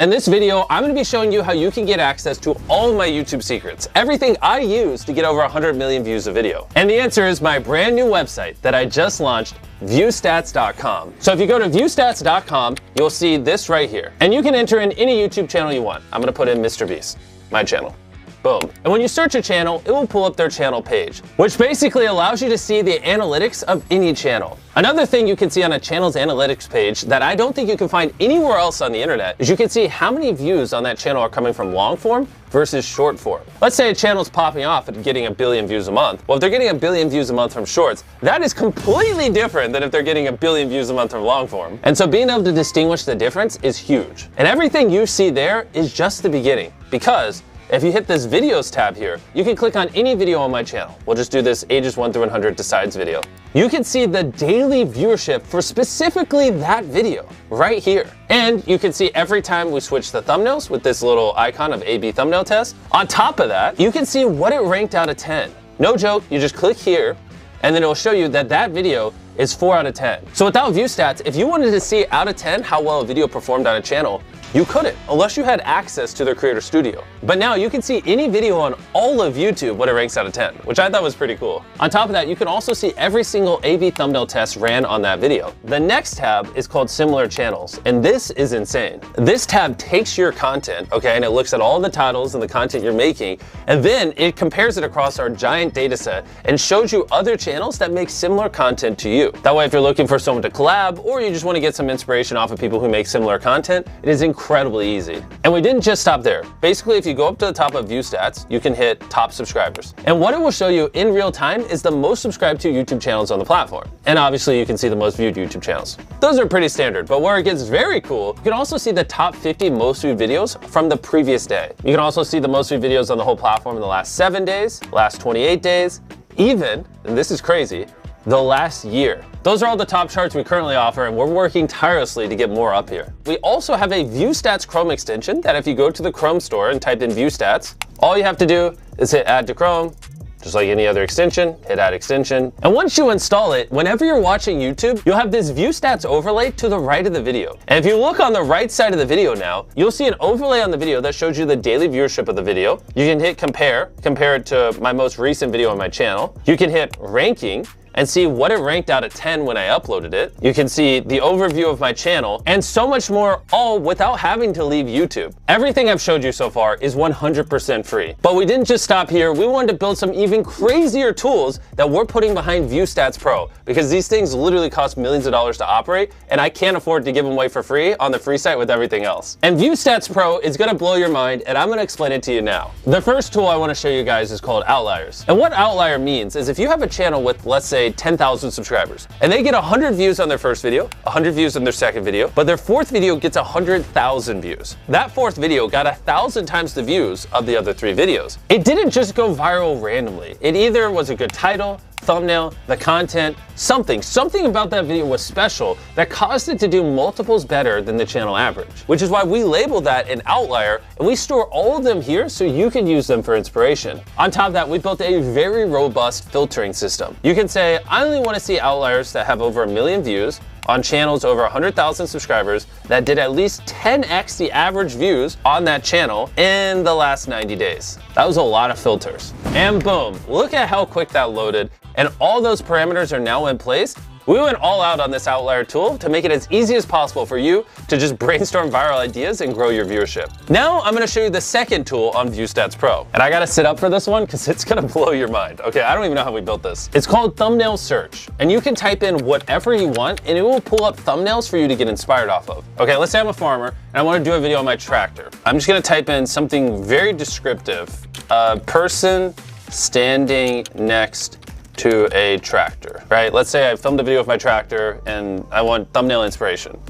In this video, I'm going to be showing you how you can get access to all of my YouTube secrets, everything I use to get over 100 million views a video. And the answer is my brand new website that I just launched, viewstats.com. So if you go to viewstats.com, you'll see this right here. And you can enter in any YouTube channel you want. I'm going to put in Mr. Beast, my channel. Boom. And when you search a channel, it will pull up their channel page, which basically allows you to see the analytics of any channel. Another thing you can see on a channel's analytics page that I don't think you can find anywhere else on the internet is you can see how many views on that channel are coming from long form versus short form. Let's say a channel's popping off and getting 1 billion views a month. Well, if they're getting 1 billion views a month from shorts, that is completely different than if they're getting 1 billion views a month from long form. And so being able to distinguish the difference is huge. And everything you see there is just the beginning, because if you hit this videos tab here, you can click on any video on my channel. We'll just do this ages 1 through 100 decides video. You can see the daily viewership for specifically that video right here. And you can see every time we switch the thumbnails with this little icon of A/B thumbnail test. On top of that, you can see what it ranked out of 10. No joke, you just click here and then it'll show you that that video is 4 out of 10. So without view stats, if you wanted to see out of 10 how well a video performed on a channel, you couldn't, unless you had access to their Creator Studio. But now you can see any video on all of YouTube what it ranks out of 10, which I thought was pretty cool. On top of that, you can also see every single A/B thumbnail test ran on that video. The next tab is called Similar Channels, and this is insane. This tab takes your content, okay, and it looks at all the titles and the content you're making, and then it compares it across our giant data set and shows you other channels that make similar content to you. That way, if you're looking for someone to collab, or you just want to get some inspiration off of people who make similar content, it is incredibly easy. And we didn't just stop there. Basically, if you go up to the top of View Stats, you can hit top subscribers. And what it will show you in real time is the most subscribed to YouTube channels on the platform. And obviously you can see the most viewed YouTube channels. Those are pretty standard, but where it gets very cool, you can also see the top 50 most viewed videos from the previous day. You can also see the most viewed videos on the whole platform in the last 7 days, last 28 days, even, and this is crazy, the last year. Those are all the top charts we currently offer, and we're working tirelessly to get more up here. We also have a View Stats Chrome extension that if you go to the Chrome store and type in View Stats, all you have to do is hit Add to Chrome, just like any other extension, hit Add Extension. And once you install it, whenever you're watching YouTube, you'll have this View Stats overlay to the right of the video. And if you look on the right side of the video now, you'll see an overlay on the video that shows you the daily viewership of the video. You can hit compare it to my most recent video on my channel. You can hit ranking and see what it ranked out of 10 when I uploaded it. You can see the overview of my channel and so much more, all without having to leave YouTube. Everything I've showed you so far is 100% free. But we didn't just stop here. We wanted to build some even crazier tools that we're putting behind View Stats Pro, because these things literally cost millions of dollars to operate, and I can't afford to give them away for free on the free site with everything else. And View Stats Pro is gonna blow your mind, and I'm gonna explain it to you now. The first tool I wanna show you guys is called Outliers. And what Outlier means is if you have a channel with, let's say, 10,000 subscribers, and they get 100 views on their first video, 100 views on their second video, but their fourth video gets 100,000 views. That fourth video got 1,000 times the views of the other 3 videos. It didn't just go viral randomly. It either was a good title, thumbnail, the content, something about that video was special that caused it to do multiples better than the channel average, which is why we label that an outlier, and we store all of them here so you can use them for inspiration. On top of that, we built a very robust filtering system. You can say, I only want to see outliers that have over 1 million views on channels over 100,000 subscribers that did at least 10x the average views on that channel in the last 90 days. That was a lot of filters. And boom, look at how quick that loaded. And all those parameters are now in place. We went all out on this outlier tool to make it as easy as possible for you to just brainstorm viral ideas and grow your viewership. Now I'm gonna show you the second tool on View Stats Pro. And I gotta sit up for this one because it's gonna blow your mind. Okay, I don't even know how we built this. It's called Thumbnail Search. And you can type in whatever you want and it will pull up thumbnails for you to get inspired off of. Okay, let's say I'm a farmer and I wanna do a video on my tractor. I'm just gonna type in something very descriptive. A person standing next to a tractor, right? Let's say I filmed a video of my tractor and I want thumbnail inspiration.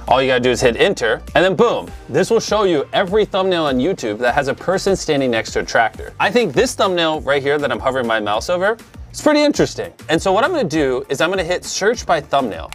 All you gotta do is hit enter, and then boom, this will show you every thumbnail on YouTube that has a person standing next to a tractor. I think this thumbnail right here that I'm hovering my mouse over is pretty interesting. And so what I'm gonna do is I'm gonna hit search by thumbnail.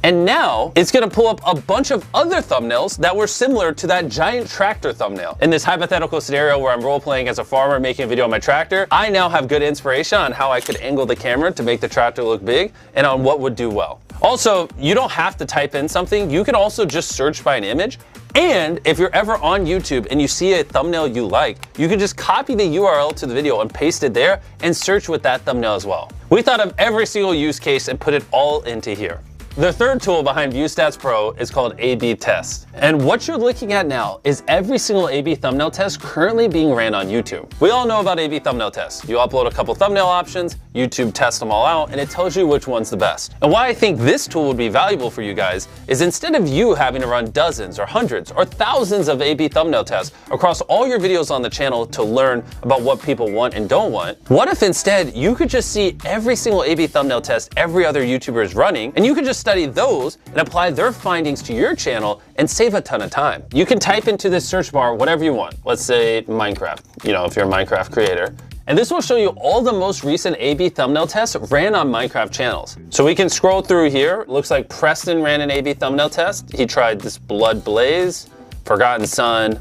And now it's gonna pull up a bunch of other thumbnails that were similar to that giant tractor thumbnail. In this hypothetical scenario where I'm role-playing as a farmer making a video on my tractor, I now have good inspiration on how I could angle the camera to make the tractor look big and on what would do well. Also, you don't have to type in something. You can also just search by an image And if you're ever on YouTube and you see a thumbnail you like, you can just copy the URL to the video and paste it there and search with that thumbnail as well. We thought of every single use case and put it all into here. The third tool behind ViewStats Pro is called A/B Test. And what you're looking at now is every single A/B thumbnail test currently being ran on YouTube. We all know about A/B thumbnail tests. You upload a couple thumbnail options, YouTube tests them all out, and it tells you which one's the best. And why I think this tool would be valuable for you guys is instead of you having to run dozens or hundreds or thousands of A/B thumbnail tests across all your videos on the channel to learn about what people want and don't want, what if instead you could just see every single A/B thumbnail test every other YouTuber is running, and you could just study those and apply their findings to your channel and save a ton of time. You can type into this search bar whatever you want. Let's say Minecraft, if you're a Minecraft creator. And this will show you all the most recent A/B thumbnail tests ran on Minecraft channels. So we can scroll through here. Looks like Preston ran an A/B thumbnail test. He tried this Blood Blaze, Forgotten Son,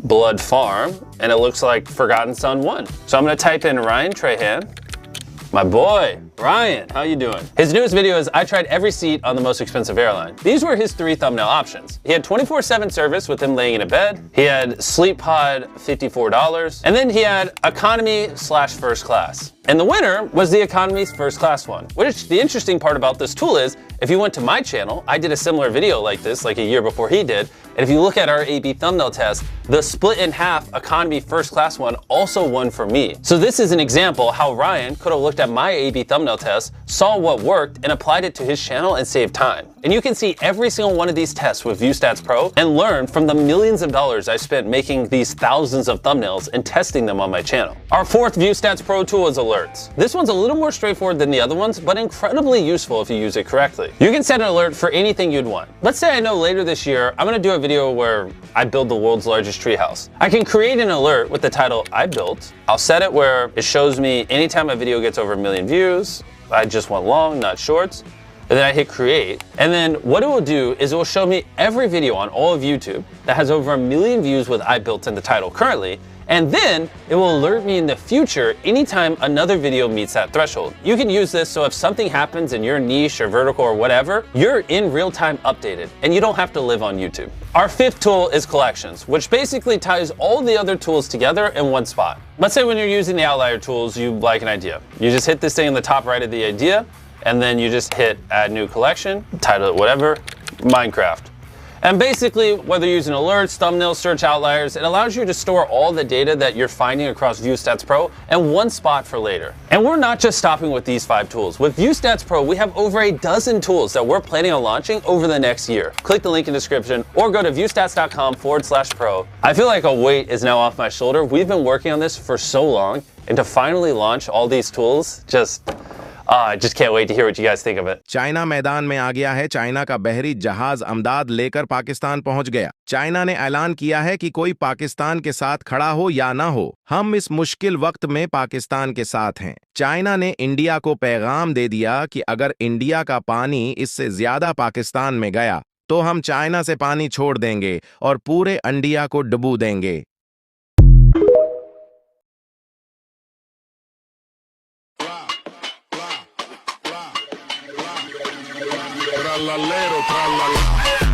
Blood Farm, and it looks like Forgotten Son won. So I'm gonna type in Ryan Trahan. My boy, Ryan, how you doing? His newest video is I tried every seat on the most expensive airline. These were his 3 thumbnail options. He had 24/7 service with him laying in a bed. He had Sleep Pod, $54. And then he had economy/first class. And the winner was the economy's first class one. Which the interesting part about this tool is, if you went to my channel, I did a similar video like this like a year before he did. And if you look at our A/B thumbnail test, the split in half economy first class one also won for me. So this is an example how Ryan could have looked at my A/B thumbnail test, saw what worked, and applied it to his channel and saved time. And you can see every single one of these tests with ViewStats Pro and learn from the millions of dollars I spent making these thousands of thumbnails and testing them on my channel. Our fourth ViewStats Pro tool is alerts. This one's a little more straightforward than the other ones, but incredibly useful if you use it correctly. You can set an alert for anything you'd want. Let's say I know later this year, I'm gonna do a video where I build the world's largest treehouse. I can create an alert with the title I built. I'll set it where it shows me anytime a video gets over 1 million views. I just want long, not shorts. And then I hit create. And then what it will do is it will show me every video on all of YouTube that has over 1 million views with I built in the title currently. And then it will alert me in the future anytime another video meets that threshold. You can use this so if something happens in your niche or vertical or whatever, you're in real time updated and you don't have to live on YouTube. Our fifth tool is collections, which basically ties all the other tools together in one spot. Let's say when you're using the outlier tools, you like an idea. You just hit this thing in the top right of the idea, and then you just hit add new collection, title it whatever, Minecraft. And basically, whether you're using alerts, thumbnails, search outliers, it allows you to store all the data that you're finding across ViewStats Pro in one spot for later. And we're not just stopping with these 5 tools. With ViewStats Pro, we have over a dozen tools that we're planning on launching over the next year. Click the link in the description or go to viewstats.com/pro. I feel like a weight is now off my shoulder. We've been working on this for so long, and to finally launch all these tools, I just can't wait to hear what you guys think of it. China मैदान में आ गया है। China का बहरी जहाज अमदाद लेकर पाकिस्तान पहुंच गया। चाइना ने ऐलान किया है कि कोई पाकिस्तान के साथ खड़ा हो या ना हो, हम इस मुश्किल वक्त में पाकिस्तान के साथ हैं। चाइना ने इंडिया को पैगाम दे दिया कि अगर इंडिया का पानी इससे ज्यादा पाकिस्तान में गया तो हम चाइना से पानी छोड़ देंगे और पूरे इंडिया को डुबो देंगे। Trallallero, trallallero.